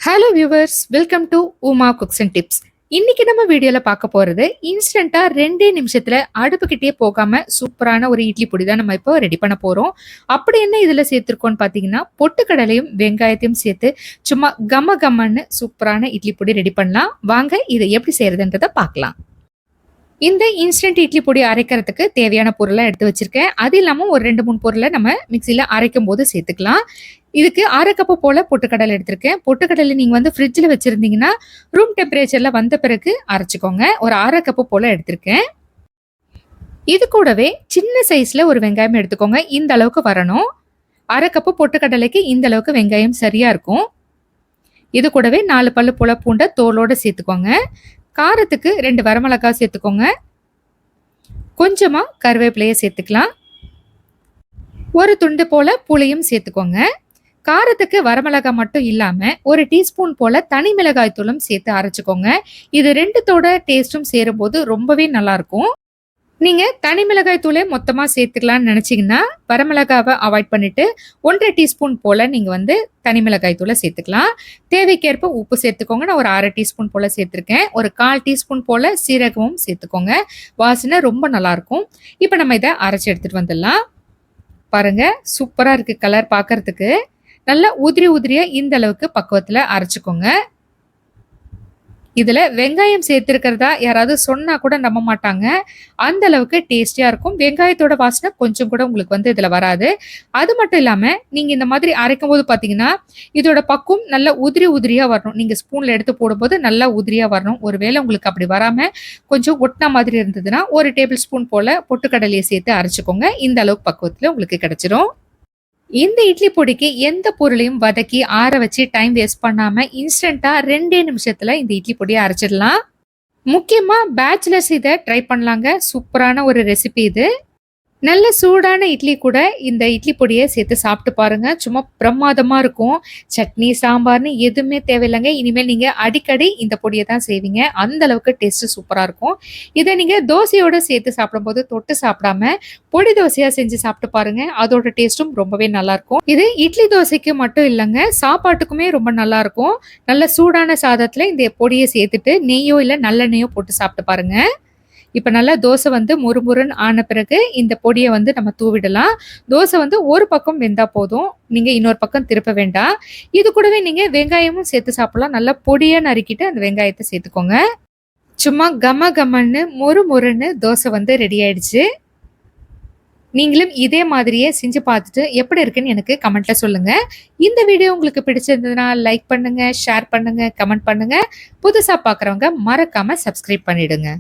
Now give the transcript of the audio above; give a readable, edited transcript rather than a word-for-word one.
Hello viewers, welcome to Uma cooks and tips. இன்னைக்கு நம்ம வீடியோல பார்க்க போறது இன்ஸ்டன்டா 2 நிமிஷத்துல அடுப்புக்கிட்டே போகாம சூப்பரான ஒரு இட்லி பொடி தான் நம்ம இப்போ ரெடி பண்ண போறோம். அப்படி என்ன இதுல சேர்த்திருக்கோம்னு பாத்தீங்கன்னா, பொட்டுக்கடலையும் வெங்காயத்தையும் சேர்த்து சும்மா கம கமன்னு சூப்பரான இட்லி பொடி ரெடி பண்ணலாம். வாங்க இதை எப்படி செய்யறதுன்றத பார்க்கலாம். இந்த இன்ஸ்டன்ட் இட்லி பொடி அரைக்கிறதுக்கு தேவையான பொருளை எடுத்து வச்சிருக்கேன். அது இல்லாமல் ஒரு 2-3 பொருளை நம்ம மிக்சியில் அரைக்கும் போது சேர்த்துக்கலாம். இதுக்கு 1/2 கப்பு போல பொட்டுக்கடலை எடுத்திருக்கேன். பொட்டுக்கடலை நீங்கள் வந்து ஃப்ரிட்ஜில் வச்சுருந்தீங்கன்னா ரூம் டெம்பரேச்சரில் வந்த பிறகு அரைச்சிக்கோங்க. ஒரு 1/2 கப்பு போல எடுத்திருக்கேன். இது கூடவே சின்ன சைஸில் ஒரு வெங்காயம் எடுத்துக்கோங்க. இந்த அளவுக்கு வரணும். 1/2 கப்பு பொட்டுக்கடலைக்கு இந்த அளவுக்கு வெங்காயம் சரியாக இருக்கும். இது கூடவே 4 பல்லு போல பூண்டை தோலோடு சேர்த்துக்கோங்க. காரத்துக்கு 2 வரமிளகாய் சேர்த்துக்கோங்க. கொஞ்சமா கருவேப்பிலையை சேர்த்துக்கலாம். ஒரு துண்டு போல புளியும் சேர்த்துக்கோங்க. காரத்துக்கு வரமிளகாய் மட்டும் இல்லாம 1 டீஸ்பூன் போல தனி மிளகாய் தூளும் சேர்த்து அரைச்சுக்கோங்க. இது 2தோட டேஸ்டும் சேரும்போது ரொம்பவே நல்லா இருக்கும். நீங்க தனி மிளகாய் தூளே மொத்தமா சேர்த்துக்கலாம்னு நினைச்சீங்கன்னா வரமிளகாவை அவாய்ட் பண்ணிட்டு 1/2 டீஸ்பூன் போல நீங்க வந்து தனி மிளகாய் தூளை சேர்த்துக்கலாம். தேவைக்கேற்ப உப்பு சேர்த்துக்கோங்க. நான் ஒரு 1/2 டீஸ்பூன் போல சேர்த்திருக்கேன். ஒரு 1/4 டீஸ்பூன் போல சீரகமும் சேர்த்துக்கோங்க. வாசனை ரொம்ப நல்லா இருக்கும். இப்போ நம்ம இதை அரைச்சி எடுத்துட்டு வந்துடலாம். பாருங்க, சூப்பரா இருக்கு. கலர் பார்க்கறதுக்கு நல்லா உதிரி உதிரியா இந்த அளவுக்கு பக்குவத்துல அரைச்சுக்கோங்க. இதுல வெங்காயம் சேர்த்திருக்கிறதா யாராவது சொன்னா கூட நம்ப மாட்டாங்க. அந்த அளவுக்கு டேஸ்டியா இருக்கும். வெங்காயத்தோட வாசனை கொஞ்சம் கூட உங்களுக்கு வந்து இதுல வராது. அது மட்டும் இல்லாம நீங்க இந்த மாதிரி அரைக்கும் போது பாத்தீங்கன்னா இதோட பக்குவம் நல்லா உதிரி உதிரியா வரணும். நீங்க ஸ்பூன்ல எடுத்து போடும்போது நல்லா உதிரியா வரணும். ஒருவேளை உங்களுக்கு அப்படி வராம கொஞ்சம் ஒட்டின மாதிரி இருந்ததுன்னா 1 டேபிள் ஸ்பூன் போல பொட்டுக்கடலையை சேர்த்து அரைச்சுக்கோங்க. இந்த அளவுக்கு பக்குவத்துல உங்களுக்கு கிடைச்சிரும். இந்த இட்லி பொடிக்கு எந்த பொருளையும் வதக்கி ஆற வச்சு டைம் வேஸ்ட் பண்ணாம இன்ஸ்டன்டா 2 நிமிஷத்துல இந்த இட்லி பொடியை அரைச்சிடலாம். முக்கியமா பேச்சுலர்ஸ் இதை ட்ரை பண்ணலாங்க. சூப்பரான ஒரு ரெசிபி இது. நல்ல சூடான இட்லி கூட இந்த இட்லி பொடியை சேர்த்து சாப்பிட்டு பாருங்க. சும்மா பிரமாதமா இருக்கும். சட்னி சாம்பார்னு எதுவுமே தேவையில்லைங்க. இனிமேல் நீங்க அடிக்கடி இந்த பொடியை தான் செய்வீங்க. அந்த அளவுக்கு டேஸ்ட் சூப்பரா இருக்கும். இதை நீங்க தோசையோட சேர்த்து சாப்பிடும்போது தொட்டு சாப்பிடாம பொடி தோசையா செஞ்சு சாப்பிட்டு பாருங்க. அதோட டேஸ்டும் ரொம்பவே நல்லா இருக்கும். இது இட்லி தோசைக்கு மட்டும் இல்லைங்க, சாப்பாட்டுக்குமே ரொம்ப நல்லா இருக்கும். நல்ல சூடான சாதத்துல இந்த பொடியை சேர்த்துட்டு நெய்யோ இல்லை நல்லெண்ணெயோ போட்டு சாப்பிட்டு பாருங்க. இப்போ நல்லா தோசை வந்து முறுமுறுன்னு ஆன பிறகு இந்த பொடியை வந்து நம்ம தூவிடலாம். தோசை வந்து ஒரு பக்கம் வெந்தா போதும். நீங்க இன்னொரு பக்கம் திருப்ப வேண்டாம். இது கூடவே நீங்க வெங்காயமும் சேர்த்து சாப்பிடலாம். நல்லா பொடியா நறுக்கிட்டு அந்த வெங்காயத்தை சேர்த்துக்கோங்க. சும்மா கம கமன்னு முறுமுறுன்னு தோசை வந்து ரெடி ஆயிடுச்சு. நீங்களும் இதே மாதிரியே செஞ்சு பார்த்துட்டு எப்படி இருக்குன்னு எனக்கு கமெண்ட்ல சொல்லுங்க. இந்த வீடியோ உங்களுக்கு பிடிச்சிருந்ததுன்னா லைக் பண்ணுங்க, ஷேர் பண்ணுங்க, கமெண்ட் பண்ணுங்க. புதுசா பார்க்குறவங்க மறக்காம சப்ஸ்கிரைப் பண்ணிடுங்க.